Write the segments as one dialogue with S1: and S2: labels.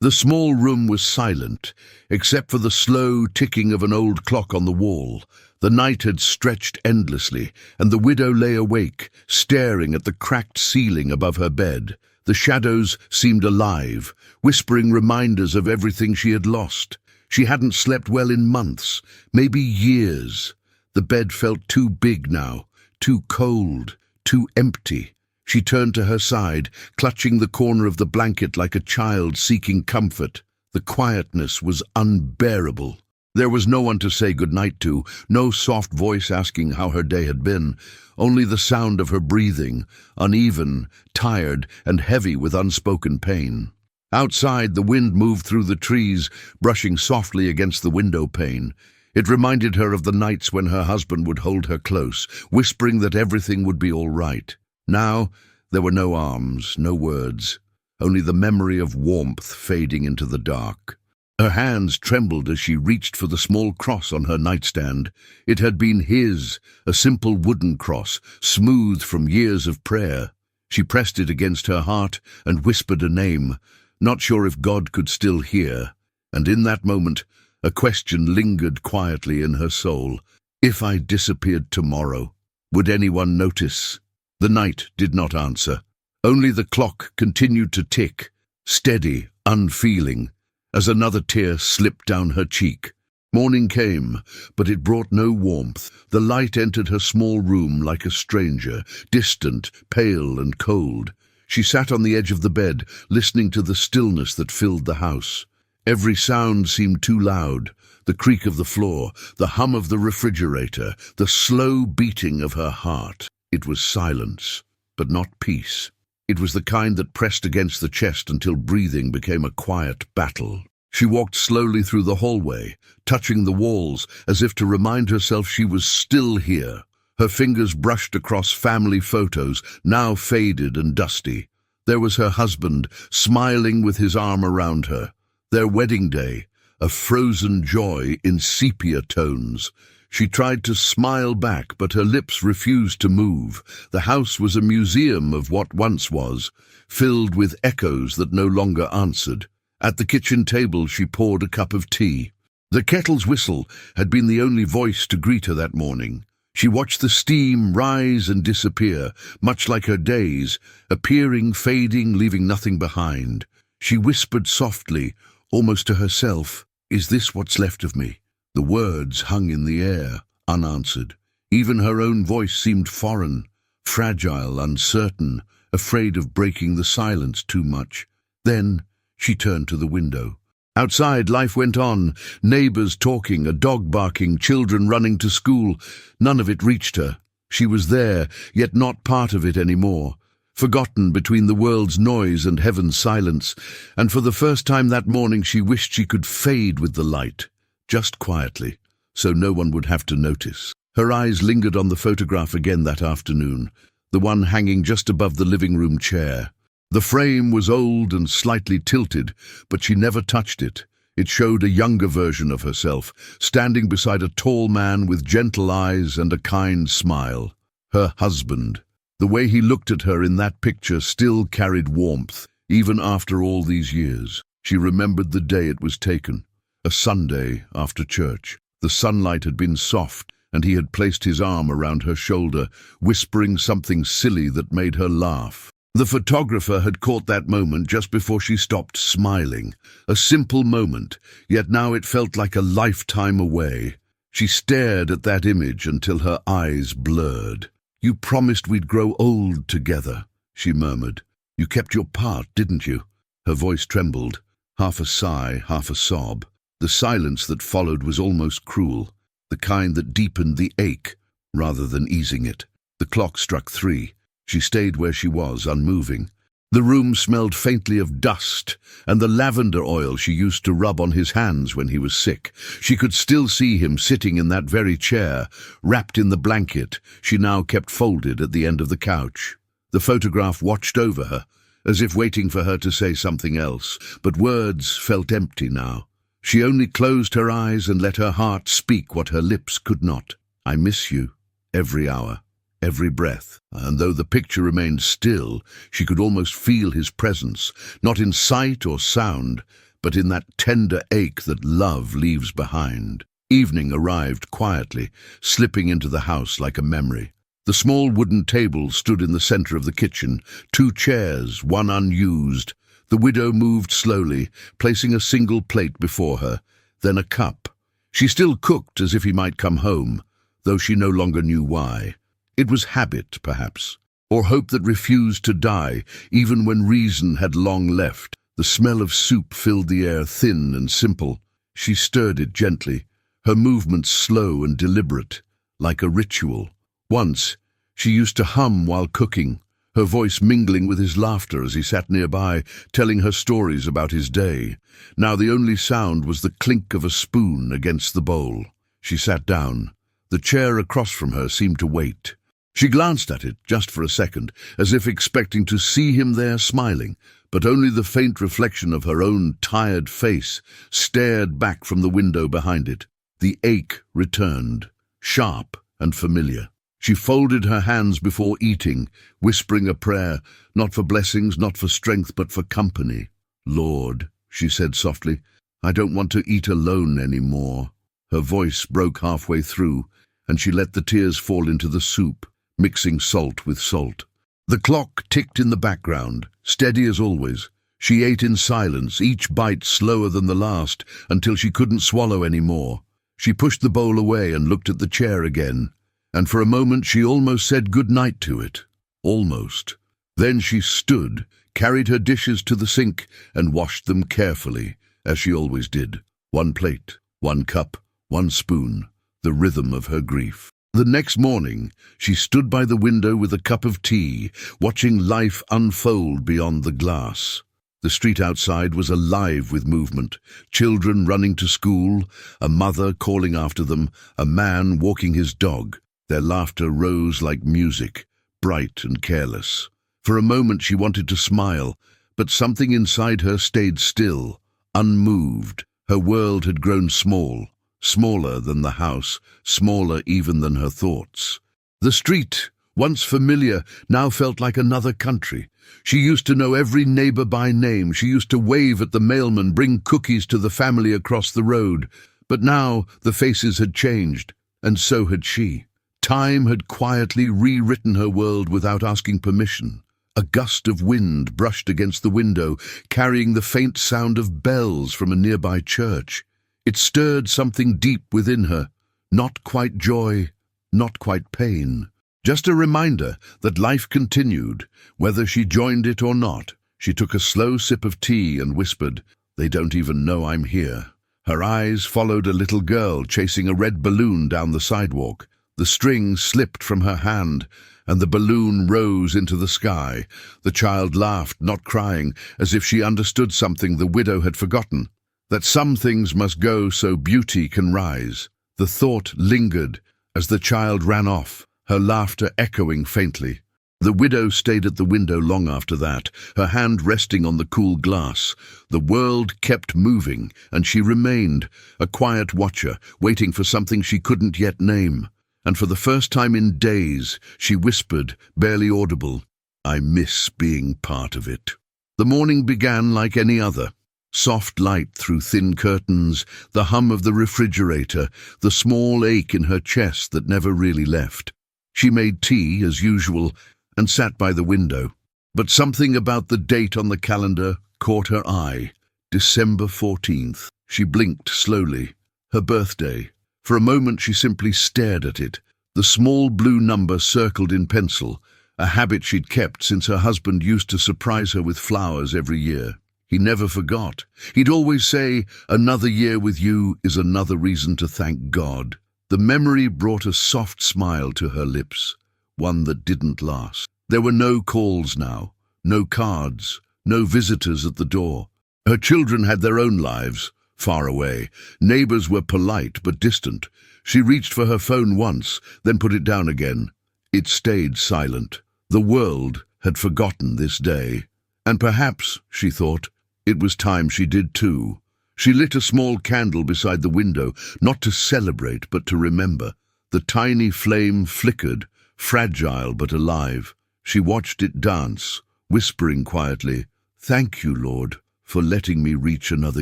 S1: The small room was silent, except for the slow ticking of an old clock on the wall. The night had stretched endlessly, and the widow lay awake, staring at the cracked ceiling above her bed. The shadows seemed alive, whispering reminders of everything she had lost. She hadn't slept well in months, maybe years. The bed felt too big now, too cold, too empty. She turned to her side, clutching the corner of the blanket like a child seeking comfort. The quietness was unbearable. There was no one to say goodnight to, no soft voice asking how her day had been, only the sound of her breathing, uneven, tired, and heavy with unspoken pain. Outside, the wind moved through the trees, brushing softly against the window pane. It reminded her of the nights when her husband would hold her close, whispering that everything would be all right. Now, there were no arms, no words, only the memory of warmth fading into the dark. Her hands trembled as she reached for the small cross on her nightstand. It had been his, a simple wooden cross, smoothed from years of prayer. She pressed it against her heart and whispered a name, not sure if God could still hear. And in that moment, a question lingered quietly in her soul. If I disappeared tomorrow, would anyone notice? The night did not answer. Only the clock continued to tick, steady, unfeeling, as another tear slipped down her cheek. Morning came, but it brought no warmth. The light entered her small room like a stranger, distant, pale and cold. She sat on the edge of the bed, listening to the stillness that filled the house. Every sound seemed too loud. The creak of the floor, the hum of the refrigerator, the slow beating of her heart. It was silence, but not peace. It was the kind that pressed against the chest until breathing became a quiet battle. She walked slowly through the hallway, touching the walls as if to remind herself she was still here. Her fingers brushed across family photos, now faded and dusty. There was her husband, smiling with his arm around her. Their wedding day, a frozen joy in sepia tones. She tried to smile back, but her lips refused to move. The house was a museum of what once was, filled with echoes that no longer answered. At the kitchen table, she poured a cup of tea. The kettle's whistle had been the only voice to greet her that morning. She watched the steam rise and disappear, much like her days, appearing, fading, leaving nothing behind. She whispered softly, almost to herself, "Is this what's left of me?" The words hung in the air, unanswered. Even her own voice seemed foreign, fragile, uncertain, afraid of breaking the silence too much. Then she turned to the window. Outside, life went on, neighbors talking, a dog barking, children running to school. None of it reached her. She was there, yet not part of it anymore, forgotten between the world's noise and heaven's silence, and for the first time that morning she wished she could fade with the light. Just quietly, so no one would have to notice. Her eyes lingered on the photograph again that afternoon, the one hanging just above the living room chair. The frame was old and slightly tilted, but she never touched it. It showed a younger version of herself, standing beside a tall man with gentle eyes and a kind smile. Her husband. The way he looked at her in that picture still carried warmth, even after all these years. She remembered the day it was taken. A Sunday after church. The sunlight had been soft, and he had placed his arm around her shoulder, whispering something silly that made her laugh. The photographer had caught that moment just before she stopped smiling. A simple moment, yet now it felt like a lifetime away. She stared at that image until her eyes blurred. "You promised we'd grow old together," she murmured. "You kept your part, didn't you?" Her voice trembled, half a sigh, half a sob. The silence that followed was almost cruel, the kind that deepened the ache rather than easing it. The clock struck 3. She stayed where she was, unmoving. The room smelled faintly of dust and the lavender oil she used to rub on his hands when he was sick. She could still see him sitting in that very chair, wrapped in the blanket she now kept folded at the end of the couch. The photograph watched over her, as if waiting for her to say something else, but words felt empty now. She only closed her eyes and let her heart speak what her lips could not. "I miss you," every hour, every breath. And though the picture remained still, she could almost feel his presence, not in sight or sound, but in that tender ache that love leaves behind. Evening arrived quietly, slipping into the house like a memory. The small wooden table stood in the center of the kitchen, 2 chairs, one unused. The widow moved slowly, placing a single plate before her, then a cup. She still cooked as if he might come home, though she no longer knew why. It was habit, perhaps, or hope that refused to die, even when reason had long left. The smell of soup filled the air, thin and simple. She stirred it gently, her movements slow and deliberate, like a ritual. Once, she used to hum while cooking, her voice mingling with his laughter as he sat nearby, telling her stories about his day. Now the only sound was the clink of a spoon against the bowl. She sat down. The chair across from her seemed to wait. She glanced at it, just for a second, as if expecting to see him there smiling, but only the faint reflection of her own tired face stared back from the window behind it. The ache returned, sharp and familiar. She folded her hands before eating, whispering a prayer, not for blessings, not for strength, but for company. "Lord," she said softly, "I don't want to eat alone anymore." Her voice broke halfway through, and she let the tears fall into the soup, mixing salt with salt. The clock ticked in the background, steady as always. She ate in silence, each bite slower than the last, until she couldn't swallow any more. She pushed the bowl away and looked at the chair again, and for a moment she almost said good night to it. Almost. Then she stood, carried her dishes to the sink, and washed them carefully, as she always did. 1 plate, 1 cup, 1 spoon, the rhythm of her grief. The next morning, she stood by the window with a cup of tea, watching life unfold beyond the glass. The street outside was alive with movement, children running to school, a mother calling after them, a man walking his dog. Their laughter rose like music, bright and careless. For a moment she wanted to smile, but something inside her stayed still, unmoved. Her world had grown small, smaller than the house, smaller even than her thoughts. The street, once familiar, now felt like another country. She used to know every neighbor by name. She used to wave at the mailman, bring cookies to the family across the road. But now the faces had changed, and so had she. Time had quietly rewritten her world without asking permission. A gust of wind brushed against the window, carrying the faint sound of bells from a nearby church. It stirred something deep within her, not quite joy, not quite pain. Just a reminder that life continued, whether she joined it or not. She took a slow sip of tea and whispered, "They don't even know I'm here." Her eyes followed a little girl chasing a red balloon down the sidewalk. The string slipped from her hand, and the balloon rose into the sky. The child laughed, not crying, as if she understood something the widow had forgotten, that some things must go so beauty can rise. The thought lingered as the child ran off, her laughter echoing faintly. The widow stayed at the window long after that, her hand resting on the cool glass. The world kept moving, and she remained, a quiet watcher, waiting for something she couldn't yet name. And for the first time in days, she whispered, barely audible, "I miss being part of it." The morning began like any other. Soft light through thin curtains, the hum of the refrigerator, the small ache in her chest that never really left. She made tea, as usual, and sat by the window. But something about the date on the calendar caught her eye. December 14th. She blinked slowly. Her birthday. For a moment she simply stared at it. The small blue number circled in pencil, a habit she'd kept since her husband used to surprise her with flowers every year. He never forgot. He'd always say, "Another year with you is another reason to thank God." The memory brought a soft smile to her lips, one that didn't last. There were no calls now, no cards, no visitors at the door. Her children had their own lives, far away. Neighbors were polite but distant. She reached for her phone once, then put it down again. It stayed silent. The world had forgotten this day. And perhaps, she thought, it was time she did too. She lit a small candle beside the window, not to celebrate, but to remember. The tiny flame flickered, fragile but alive. She watched it dance, whispering quietly, "Thank you, Lord, for letting me reach another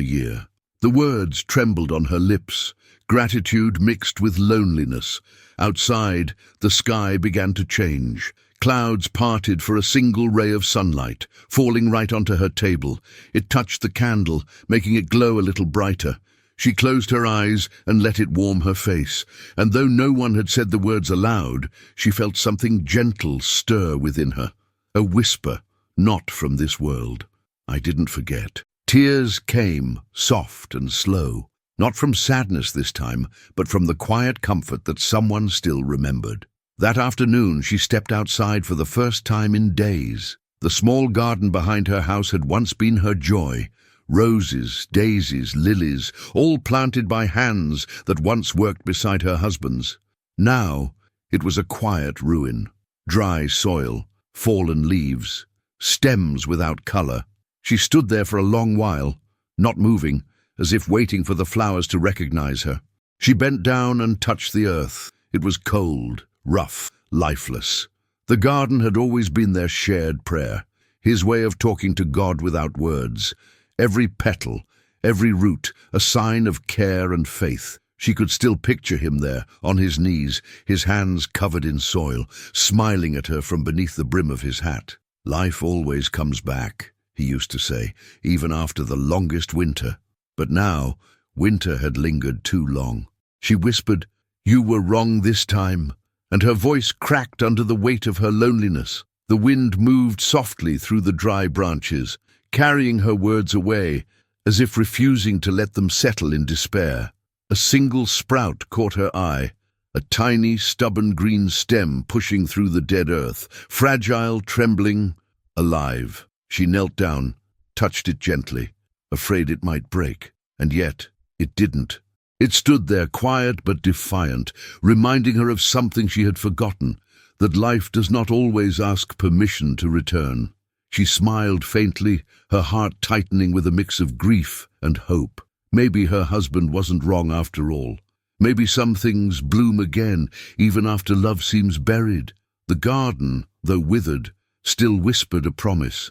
S1: year." The words trembled on her lips, gratitude mixed with loneliness. Outside, the sky began to change. Clouds parted for a single ray of sunlight, falling right onto her table. It touched the candle, making it glow a little brighter. She closed her eyes and let it warm her face, and though no one had said the words aloud, she felt something gentle stir within her. A whisper, not from this world. I didn't forget. Tears came, soft and slow, not from sadness this time, but from the quiet comfort that someone still remembered. That afternoon she stepped outside for the first time in days. The small garden behind her house had once been her joy. Roses, daisies, lilies, all planted by hands that once worked beside her husband's. Now it was a quiet ruin. Dry soil, fallen leaves, stems without color. She stood there for a long while, not moving, as if waiting for the flowers to recognize her. She bent down and touched the earth. It was cold, rough, lifeless. The garden had always been their shared prayer, his way of talking to God without words. Every petal, every root, a sign of care and faith. She could still picture him there, on his knees, his hands covered in soil, smiling at her from beneath the brim of his hat. "Life always comes back," he used to say, even after the longest winter. But now, winter had lingered too long. She whispered, "You were wrong this time," and her voice cracked under the weight of her loneliness. The wind moved softly through the dry branches, carrying her words away, as if refusing to let them settle in despair. A single sprout caught her eye, a tiny, stubborn green stem pushing through the dead earth, fragile, trembling, alive. She knelt down, touched it gently, afraid it might break, and yet it didn't. It stood there, quiet but defiant, reminding her of something she had forgotten, that life does not always ask permission to return. She smiled faintly, her heart tightening with a mix of grief and hope. Maybe her husband wasn't wrong after all. Maybe some things bloom again, even after love seems buried. The garden, though withered, still whispered a promise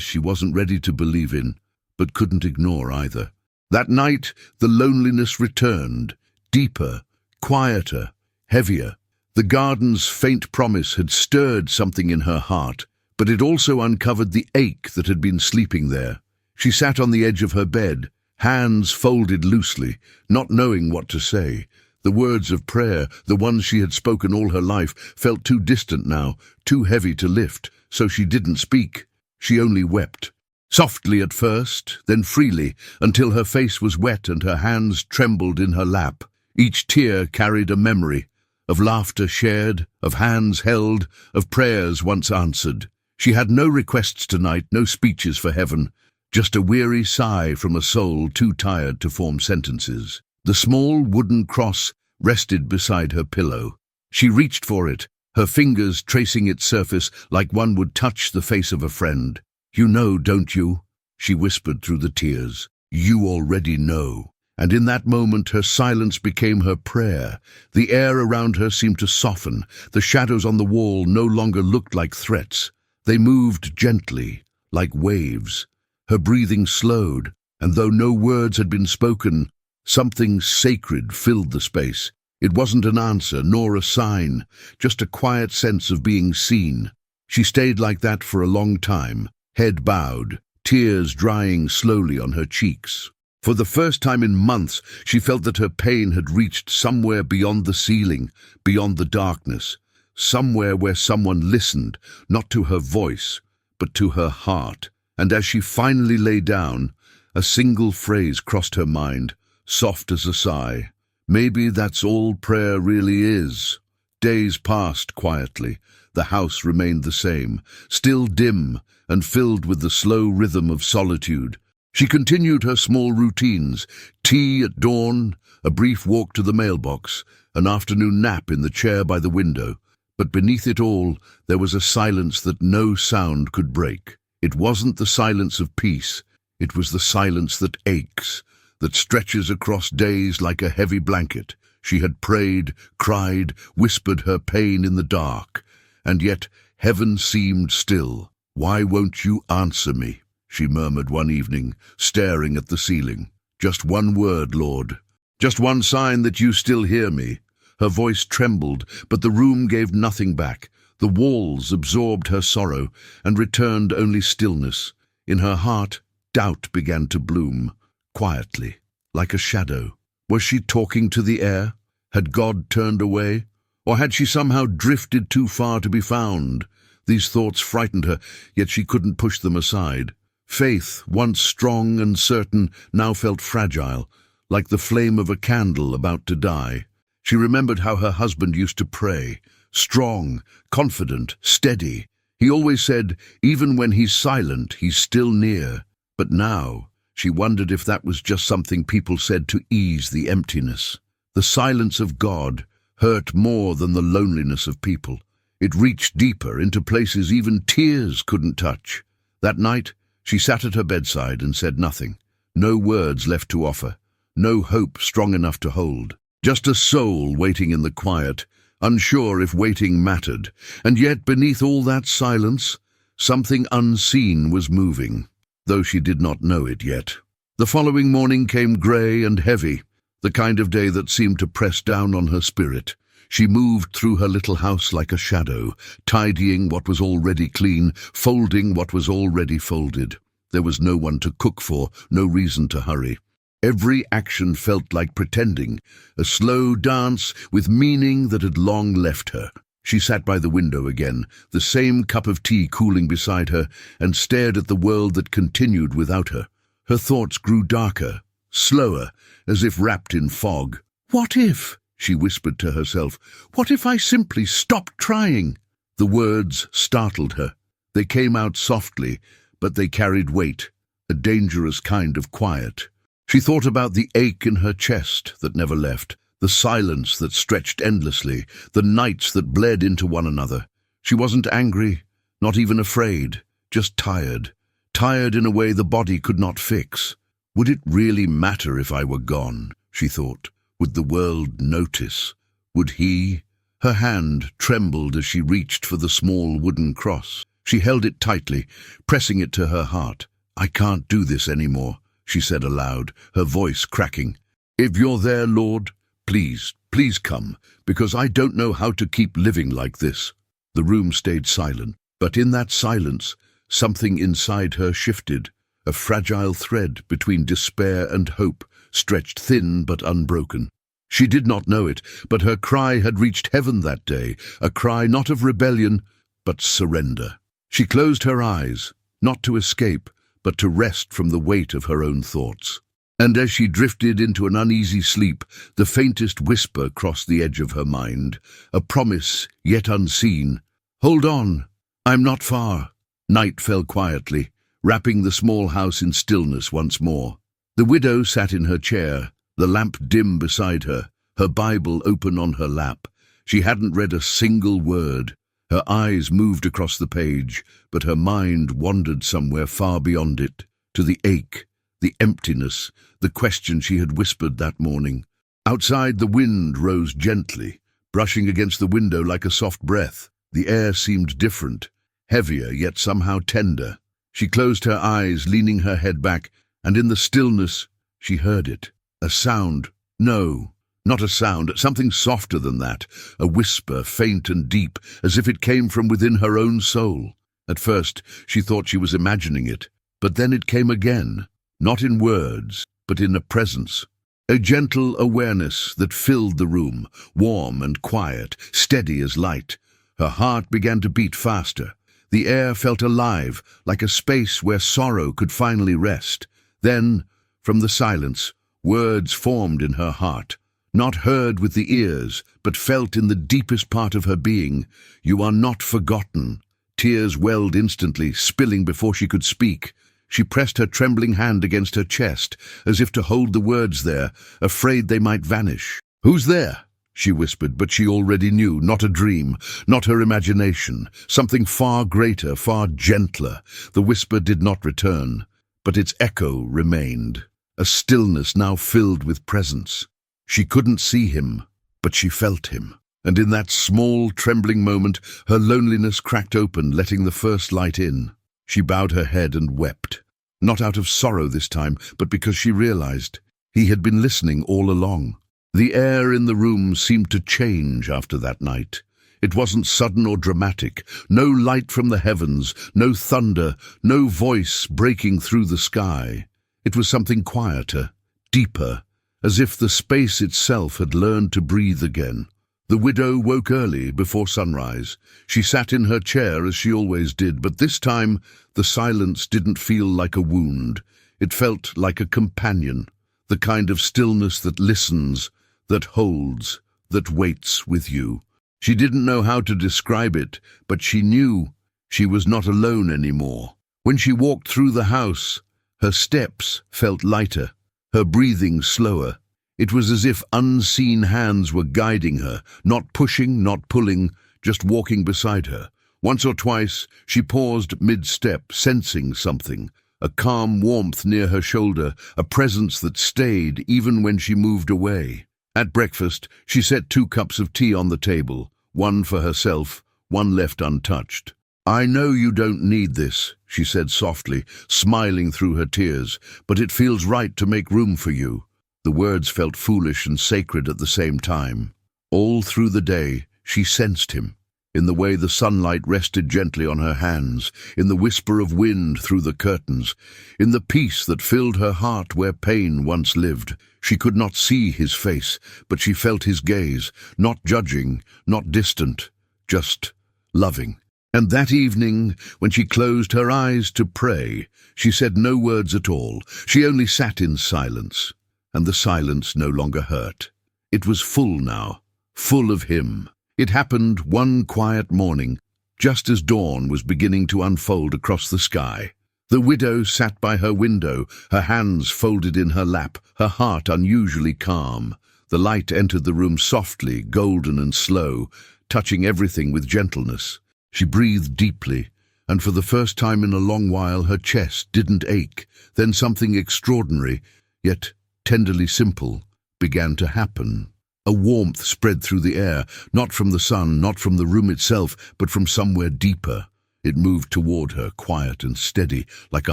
S1: she wasn't ready to believe in, but couldn't ignore either. That night, the loneliness returned, deeper, quieter, heavier. The garden's faint promise had stirred something in her heart, but it also uncovered the ache that had been sleeping there. She sat on the edge of her bed, hands folded loosely, not knowing what to say. The words of prayer, the ones she had spoken all her life, felt too distant now, too heavy to lift, so she didn't speak. She only wept. Softly at first, then freely, until her face was wet and her hands trembled in her lap. Each tear carried a memory, of laughter shared, of hands held, of prayers once answered. She had no requests tonight, no speeches for heaven, just a weary sigh from a soul too tired to form sentences. The small wooden cross rested beside her pillow. She reached for it, her fingers tracing its surface like one would touch the face of a friend. "You know, don't you?" she whispered through the tears. "You already know." And in that moment her silence became her prayer. The air around her seemed to soften. The shadows on the wall no longer looked like threats. They moved gently, like waves. Her breathing slowed, and though no words had been spoken, something sacred filled the space. It wasn't an answer, nor a sign, just a quiet sense of being seen. She stayed like that for a long time, head bowed, tears drying slowly on her cheeks. For the first time in months, she felt that her pain had reached somewhere beyond the ceiling, beyond the darkness, somewhere where someone listened, not to her voice, but to her heart. And as she finally lay down, a single phrase crossed her mind, soft as a sigh. Maybe that's all prayer really is. Days passed quietly. The house remained the same, still dim and filled with the slow rhythm of solitude. She continued her small routines, tea at dawn, a brief walk to the mailbox, an afternoon nap in the chair by the window. But beneath it all, there was a silence that no sound could break. It wasn't the silence of peace. It was the silence that aches, that stretches across days like a heavy blanket. She had prayed, cried, whispered her pain in the dark, and yet heaven seemed still. "Why won't you answer me?" she murmured one evening, staring at the ceiling. "Just one word, Lord. Just one sign that you still hear me." Her voice trembled, but the room gave nothing back. The walls absorbed her sorrow and returned only stillness. In her heart, doubt began to bloom, quietly, like a shadow. Was she talking to the air? Had God turned away? Or had she somehow drifted too far to be found? These thoughts frightened her, yet she couldn't push them aside. Faith, once strong and certain, now felt fragile, like the flame of a candle about to die. She remembered how her husband used to pray, strong, confident, steady. He always said, even when he's silent, he's still near. But now, she wondered if that was just something people said to ease the emptiness. The silence of God hurt more than the loneliness of people. It reached deeper into places even tears couldn't touch. That night, she sat at her bedside and said nothing. No words left to offer. No hope strong enough to hold. Just a soul waiting in the quiet, unsure if waiting mattered. And yet, beneath all that silence, something unseen was moving, though she did not know it yet. The following morning came grey and heavy, the kind of day that seemed to press down on her spirit. She moved through her little house like a shadow, tidying what was already clean, folding what was already folded. There was no one to cook for, no reason to hurry. Every action felt like pretending, a slow dance with meaning that had long left her. She sat by the window again, the same cup of tea cooling beside her, and stared at the world that continued without her. Her thoughts grew darker, slower, as if wrapped in fog. "What if?" she whispered to herself. "What if I simply stopped trying?" The words startled her. They came out softly, but they carried weight, a dangerous kind of quiet. She thought about the ache in her chest that never left, the silence that stretched endlessly, the nights that bled into one another. She wasn't angry, not even afraid, just tired. Tired in a way the body could not fix. Would it really matter if I were gone, she thought? Would the world notice? Would he? Her hand trembled as she reached for the small wooden cross. She held it tightly, pressing it to her heart. "I can't do this anymore," she said aloud, her voice cracking. "If you're there, Lord, please, please come, because I don't know how to keep living like this." The room stayed silent, but in that silence, something inside her shifted. A fragile thread between despair and hope, stretched thin but unbroken. She did not know it, but her cry had reached heaven that day, a cry not of rebellion, but surrender. She closed her eyes, not to escape, but to rest from the weight of her own thoughts. And as she drifted into an uneasy sleep, the faintest whisper crossed the edge of her mind, a promise yet unseen. "Hold on, I'm not far." Night fell quietly, wrapping the small house in stillness once more. The widow sat in her chair, the lamp dim beside her, her Bible open on her lap. She hadn't read a single word. Her eyes moved across the page, but her mind wandered somewhere far beyond it, to the ache, the emptiness, the question she had whispered that morning. Outside, the wind rose gently, brushing against the window like a soft breath. The air seemed different, heavier yet somehow tender. She closed her eyes, leaning her head back, and in the stillness she heard it. A sound. No, not a sound, something softer than that, a whisper, faint and deep, as if it came from within her own soul. At first she thought she was imagining it, but then it came again, not in words, but in a presence. A gentle awareness that filled the room, warm and quiet, steady as light. Her heart began to beat faster. The air felt alive, like a space where sorrow could finally rest. Then, from the silence, words formed in her heart, not heard with the ears, but felt in the deepest part of her being. "You are not forgotten." Tears welled instantly, spilling before she could speak. She pressed her trembling hand against her chest, as if to hold the words there, afraid they might vanish. "Who's there?" she whispered, but she already knew, not a dream, not her imagination, something far greater, far gentler. The whisper did not return, but its echo remained, a stillness now filled with presence. She couldn't see him, but she felt him. And in that small, trembling moment, her loneliness cracked open, letting the first light in. She bowed her head and wept. Not out of sorrow this time, but because she realized he had been listening all along. The air in the room seemed to change after that night. It wasn't sudden or dramatic. No light from the heavens, no thunder, no voice breaking through the sky. It was something quieter, deeper, as if the space itself had learned to breathe again. The widow woke early, before sunrise. She sat in her chair as she always did, but this time the silence didn't feel like a wound. It felt like a companion, the kind of stillness that listens, that holds, that waits with you. She didn't know how to describe it, but she knew she was not alone anymore. When she walked through the house, her steps felt lighter, her breathing slower. It was as if unseen hands were guiding her, not pushing, not pulling, just walking beside her. Once or twice, she paused mid-step, sensing something, a calm warmth near her shoulder, a presence that stayed even when she moved away. At breakfast, she set 2 cups of tea on the table, one for herself, one left untouched. "I know you don't need this," she said softly, smiling through her tears, "but it feels right to make room for you." The words felt foolish and sacred at the same time. All through the day, she sensed him, in the way the sunlight rested gently on her hands, in the whisper of wind through the curtains, in the peace that filled her heart where pain once lived. She could not see his face, but she felt his gaze, not judging, not distant, just loving. And that evening, when she closed her eyes to pray, she said no words at all. She only sat in silence. And the silence no longer hurt. It was full now, full of him. It happened one quiet morning, just as dawn was beginning to unfold across the sky. The widow sat by her window, her hands folded in her lap, her heart unusually calm. The light entered the room softly, golden and slow, touching everything with gentleness. She breathed deeply, and for the first time in a long while her chest didn't ache. Then something extraordinary, yet tenderly simple, began to happen. A warmth spread through the air, not from the sun, not from the room itself, but from somewhere deeper. It moved toward her, quiet and steady, like a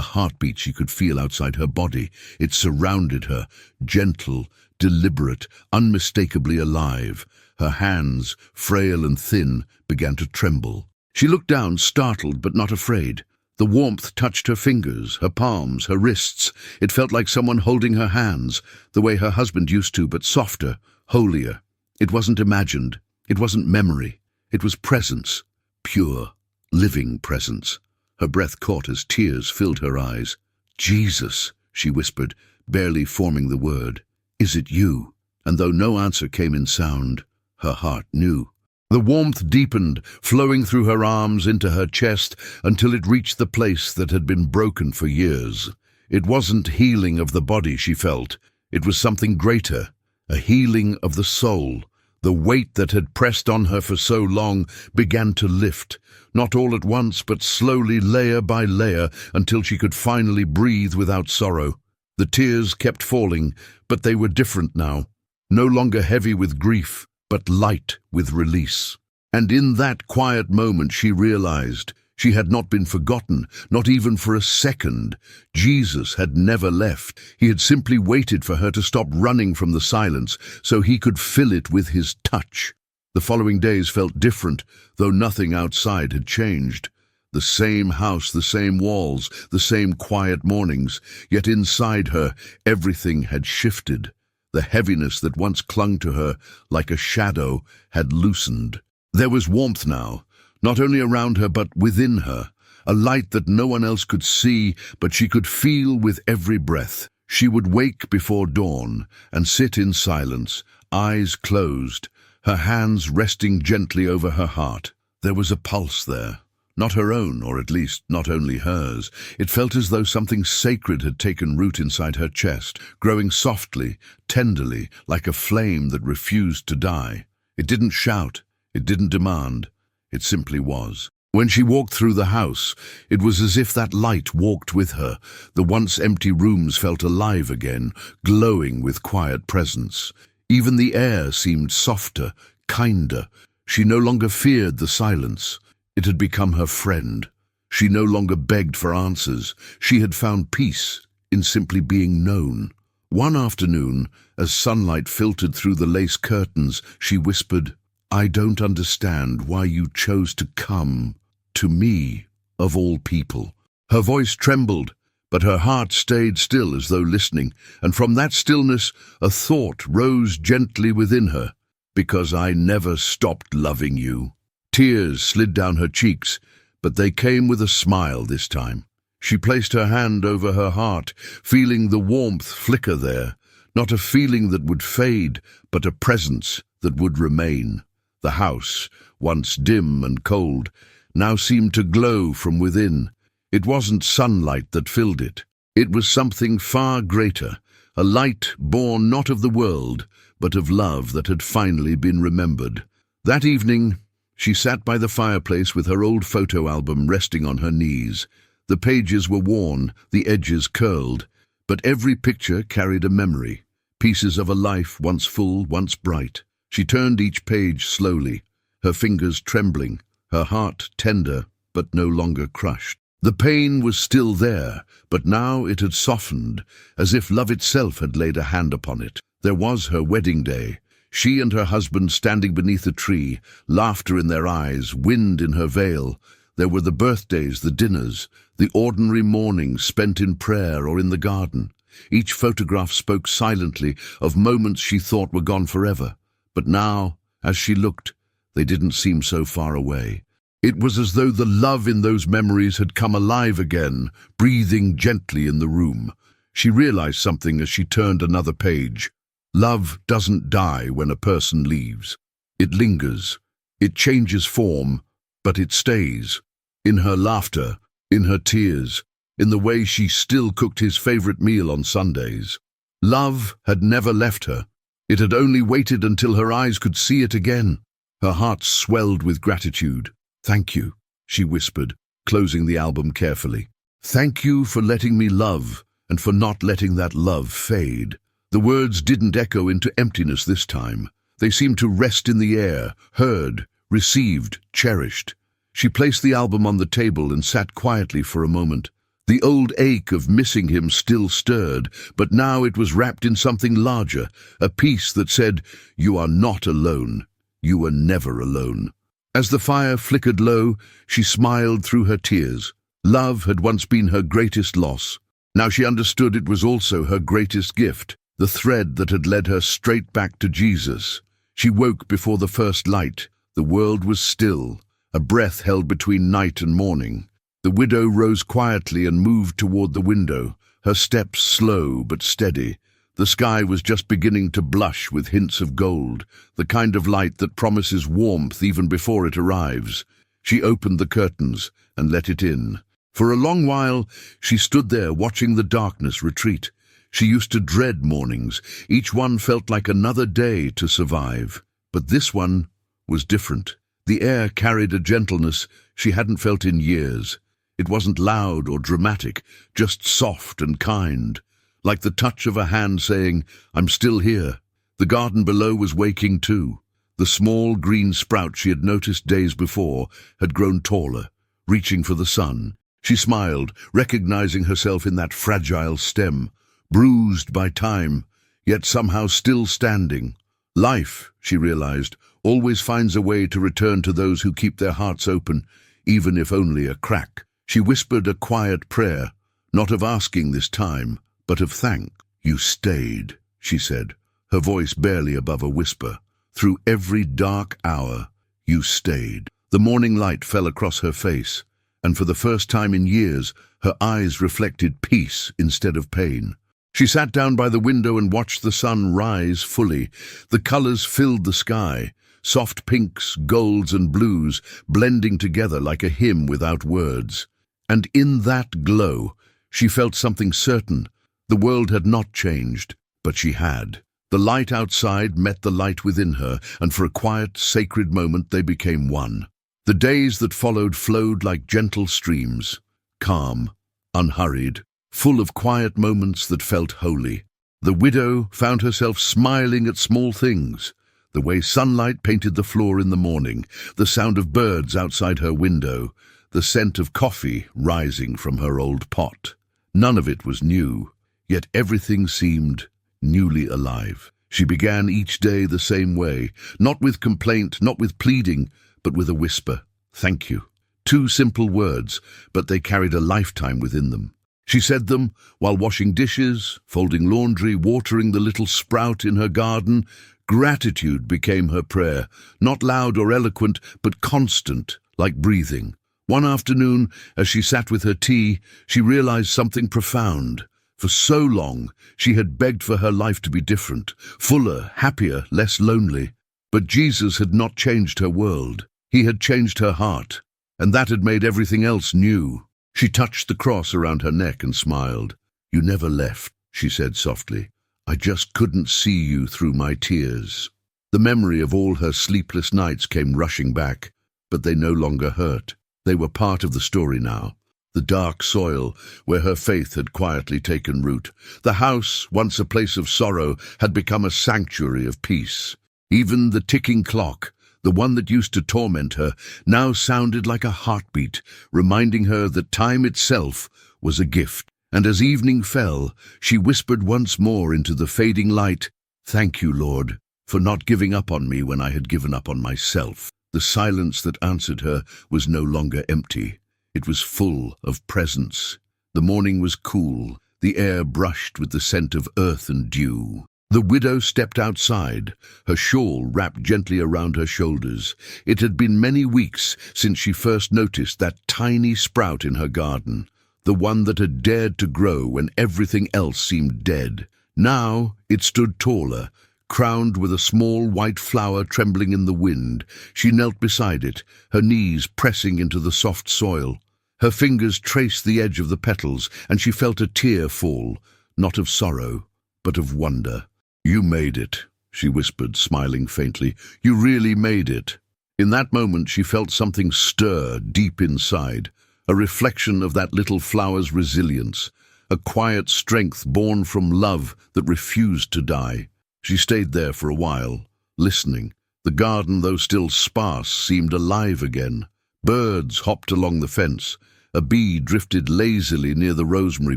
S1: heartbeat she could feel outside her body. It surrounded her, gentle, deliberate, unmistakably alive. Her hands, frail and thin, began to tremble. She looked down, startled but not afraid. The warmth touched her fingers, her palms, her wrists. It felt like someone holding her hands, the way her husband used to, but softer, holier. It wasn't imagined. It wasn't memory. It was presence. Pure, living presence. Her breath caught as tears filled her eyes. "Jesus," she whispered, barely forming the word. "Is it you?" And though no answer came in sound, her heart knew. The warmth deepened, flowing through her arms into her chest until it reached the place that had been broken for years. It wasn't healing of the body she felt. It was something greater, a healing of the soul. The weight that had pressed on her for so long began to lift, not all at once, but slowly, layer by layer, until she could finally breathe without sorrow. The tears kept falling, but they were different now, no longer heavy with grief, but light with release. And in that quiet moment she realized she had not been forgotten, not even for a second. Jesus had never left. He had simply waited for her to stop running from the silence so he could fill it with his touch. The following days felt different, though nothing outside had changed. The same house, the same walls, the same quiet mornings, yet inside her everything had shifted. The heaviness that once clung to her like a shadow had loosened. There was warmth now, not only around her but within her, a light that no one else could see but she could feel with every breath. She would wake before dawn and sit in silence, eyes closed, her hands resting gently over her heart. There was a pulse there. Not her own, or at least not only hers. It felt as though something sacred had taken root inside her chest, growing softly, tenderly, like a flame that refused to die. It didn't shout, it didn't demand, it simply was. When she walked through the house, it was as if that light walked with her. The once empty rooms felt alive again, glowing with quiet presence. Even the air seemed softer, kinder. She no longer feared the silence. It had become her friend. She no longer begged for answers. She had found peace in simply being known. One afternoon, as sunlight filtered through the lace curtains, she whispered, "I don't understand why you chose to come to me, of all people." Her voice trembled, but her heart stayed still as though listening, and from that stillness a thought rose gently within her. "Because I never stopped loving you." Tears slid down her cheeks, but they came with a smile this time. She placed her hand over her heart, feeling the warmth flicker there, not a feeling that would fade, but a presence that would remain. The house, once dim and cold, now seemed to glow from within. It wasn't sunlight that filled it. It was something far greater, a light born not of the world, but of love that had finally been remembered. That evening, she sat by the fireplace with her old photo album resting on her knees. The pages were worn, the edges curled, but every picture carried a memory, pieces of a life once full, once bright. She turned each page slowly, her fingers trembling, her heart tender, but no longer crushed. The pain was still there, but now it had softened, as if love itself had laid a hand upon it. There was her wedding day, she and her husband standing beneath a tree, laughter in their eyes, wind in her veil. There were the birthdays, the dinners, the ordinary mornings spent in prayer or in the garden. Each photograph spoke silently of moments she thought were gone forever. But now, as she looked, they didn't seem so far away. It was as though the love in those memories had come alive again, breathing gently in the room. She realized something as she turned another page. Love doesn't die when a person leaves. It lingers. It changes form, but it stays. In her laughter, in her tears, in the way she still cooked his favorite meal on Sundays. Love had never left her. It had only waited until her eyes could see it again. Her heart swelled with gratitude. "Thank you," she whispered, closing the album carefully. "Thank you for letting me love, and for not letting that love fade." The words didn't echo into emptiness this time. They seemed to rest in the air, heard, received, cherished. She placed the album on the table and sat quietly for a moment. The old ache of missing him still stirred, but now it was wrapped in something larger, a peace that said, "You are not alone. You were never alone." As the fire flickered low, she smiled through her tears. Love had once been her greatest loss. Now she understood it was also her greatest gift, the thread that had led her straight back to Jesus. She woke before the first light. The world was still, a breath held between night and morning. The widow rose quietly and moved toward the window, her steps slow but steady. The sky was just beginning to blush with hints of gold, the kind of light that promises warmth even before it arrives. She opened the curtains and let it in. For a long while, she stood there watching the darkness retreat. She used to dread mornings. Each one felt like another day to survive. But this one was different. The air carried a gentleness she hadn't felt in years. It wasn't loud or dramatic, just soft and kind, like the touch of a hand saying, "I'm still here." The garden below was waking too. The small green sprout she had noticed days before had grown taller, reaching for the sun. She smiled, recognizing herself in that fragile stem, bruised by time, yet somehow still standing. Life, she realized, always finds a way to return to those who keep their hearts open, even if only a crack. She whispered a quiet prayer, not of asking this time, but of thank. "You stayed," she said, her voice barely above a whisper. "Through every dark hour, you stayed." The morning light fell across her face, and for the first time in years, her eyes reflected peace instead of pain. She sat down by the window and watched the sun rise fully. The colors filled the sky, soft pinks, golds, and blues, blending together like a hymn without words. And in that glow, she felt something certain. The world had not changed, but she had. The light outside met the light within her, and for a quiet, sacred moment they became one. The days that followed flowed like gentle streams, calm, unhurried, full of quiet moments that felt holy. The widow found herself smiling at small things, the way sunlight painted the floor in the morning, the sound of birds outside her window, the scent of coffee rising from her old pot. None of it was new, yet everything seemed newly alive. She began each day the same way, not with complaint, not with pleading, but with a whisper, "Thank you." 2 simple words, but they carried a lifetime within them. She said them while washing dishes, folding laundry, watering the little sprout in her garden. Gratitude became her prayer, not loud or eloquent, but constant, like breathing. One afternoon, as she sat with her tea, she realized something profound. For so long, she had begged for her life to be different, fuller, happier, less lonely. But Jesus had not changed her world. He had changed her heart, and that had made everything else new. She touched the cross around her neck and smiled. "You never left," she said softly. "I just couldn't see you through my tears." The memory of all her sleepless nights came rushing back, but they no longer hurt. They were part of the story now. The dark soil where her faith had quietly taken root. The house, once a place of sorrow, had become a sanctuary of peace. Even the ticking clock, the one that used to torment her, now sounded like a heartbeat, reminding her that time itself was a gift. And as evening fell, she whispered once more into the fading light, "Thank you, Lord, for not giving up on me when I had given up on myself." The silence that answered her was no longer empty. It was full of presence. The morning was cool, the air brushed with the scent of earth and dew. The widow stepped outside, her shawl wrapped gently around her shoulders. It had been many weeks since she first noticed that tiny sprout in her garden, the one that had dared to grow when everything else seemed dead. Now it stood taller, crowned with a small white flower trembling in the wind. She knelt beside it, her knees pressing into the soft soil. Her fingers traced the edge of the petals, and she felt a tear fall, not of sorrow, but of wonder. "You made it," she whispered, smiling faintly. "You really made it." In that moment she felt something stir deep inside, a reflection of that little flower's resilience, a quiet strength born from love that refused to die. She stayed there for a while, listening. The garden, though still sparse, seemed alive again. Birds hopped along the fence. A bee drifted lazily near the rosemary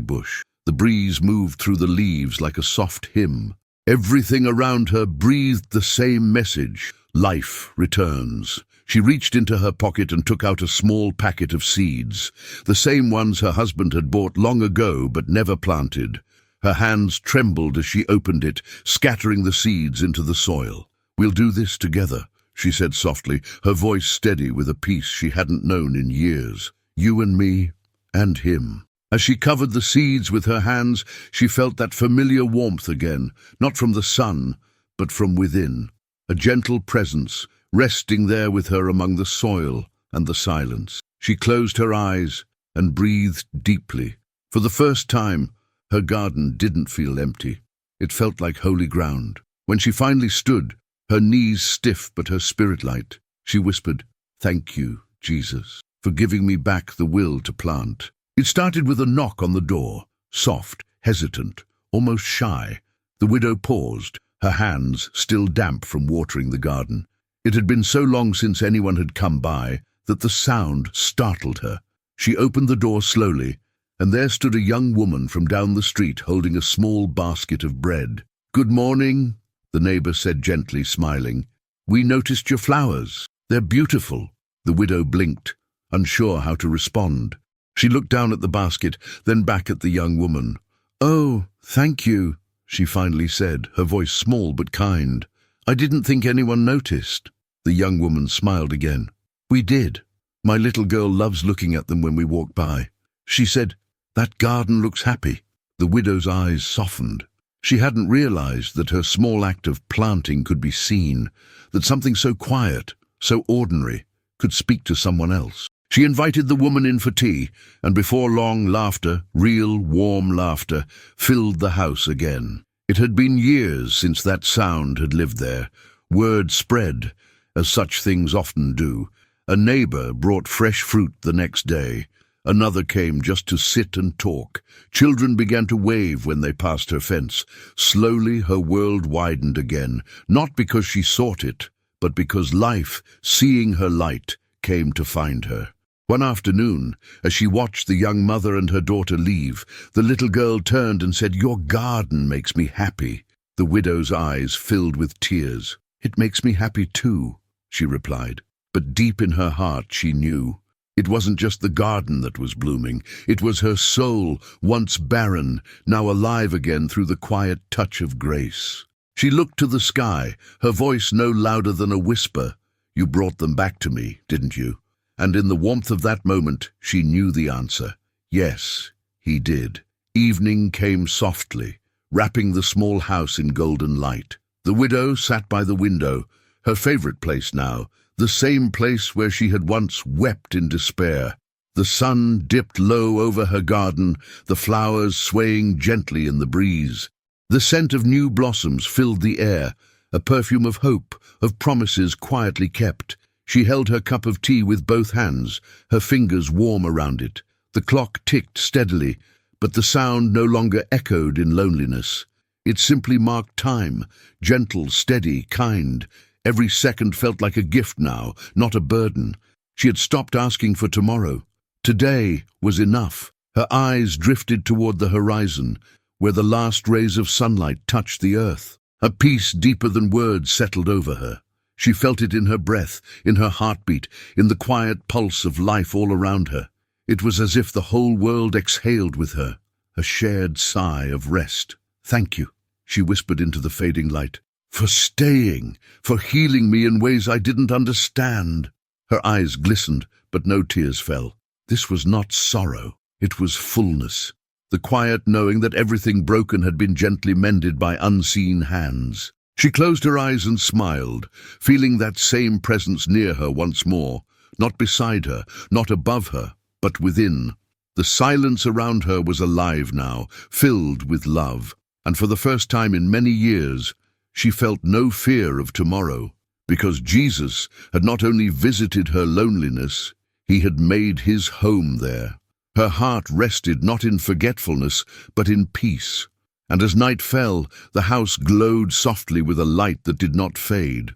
S1: bush. The breeze moved through the leaves like a soft hymn. Everything around her breathed the same message: life returns. She reached into her pocket and took out a small packet of seeds, the same ones her husband had bought long ago but never planted. Her hands trembled as she opened it, scattering the seeds into the soil. "We'll do this together," she said softly, her voice steady with a peace she hadn't known in years. "You and me, and him." As she covered the seeds with her hands, she felt that familiar warmth again, not from the sun, but from within. A gentle presence, resting there with her among the soil and the silence. She closed her eyes and breathed deeply. For the first time, her garden didn't feel empty. It felt like holy ground. When she finally stood, her knees stiff but her spirit light, she whispered, "Thank you, Jesus, for giving me back the will to plant." It started with a knock on the door, soft, hesitant, almost shy. The widow paused, her hands still damp from watering the garden. It had been so long since anyone had come by that the sound startled her. She opened the door slowly, and there stood a young woman from down the street holding a small basket of bread. "Good morning," the neighbor said gently, smiling. "We noticed your flowers. They're beautiful." The widow blinked, unsure how to respond. She looked down at the basket, then back at the young woman. "Oh, thank you," she finally said, her voice small but kind. "I didn't think anyone noticed." The young woman smiled again. "We did. My little girl loves looking at them when we walk by." She said, "That garden looks happy." The widow's eyes softened. She hadn't realized that her small act of planting could be seen, that something so quiet, so ordinary, could speak to someone else. She invited the woman in for tea, and before long, laughter, real, warm laughter, filled the house again. It had been years since that sound had lived there. Word spread, as such things often do. A neighbor brought fresh fruit the next day. Another came just to sit and talk. Children began to wave when they passed her fence. Slowly her world widened again, not because she sought it, but because life, seeing her light, came to find her. One afternoon, as she watched the young mother and her daughter leave, the little girl turned and said, "Your garden makes me happy." The widow's eyes filled with tears. "It makes me happy too," she replied. But deep in her heart she knew it wasn't just the garden that was blooming. It was her soul, once barren, now alive again through the quiet touch of grace. She looked to the sky, her voice no louder than a whisper. "You brought them back to me, didn't you?" And in the warmth of that moment, she knew the answer. Yes, he did. Evening came softly, wrapping the small house in golden light. The widow sat by the window, her favorite place now, the same place where she had once wept in despair. The sun dipped low over her garden, the flowers swaying gently in the breeze. The scent of new blossoms filled the air, a perfume of hope, of promises quietly kept. She held her cup of tea with both hands, her fingers warm around it. The clock ticked steadily, but the sound no longer echoed in loneliness. It simply marked time, gentle, steady, kind. Every second felt like a gift now, not a burden. She had stopped asking for tomorrow. Today was enough. Her eyes drifted toward the horizon, where the last rays of sunlight touched the earth. A peace deeper than words settled over her. She felt it in her breath, in her heartbeat, in the quiet pulse of life all around her. It was as if the whole world exhaled with her, a shared sigh of rest. "Thank you," she whispered into the fading light, "for staying, for healing me in ways I didn't understand." Her eyes glistened, but no tears fell. This was not sorrow, it was fullness. The quiet knowing that everything broken had been gently mended by unseen hands. She closed her eyes and smiled, feeling that same presence near her once more, not beside her, not above her, but within. The silence around her was alive now, filled with love, and for the first time in many years, she felt no fear of tomorrow, because Jesus had not only visited her loneliness, he had made his home there. Her heart rested not in forgetfulness, but in peace. And as night fell, the house glowed softly with a light that did not fade.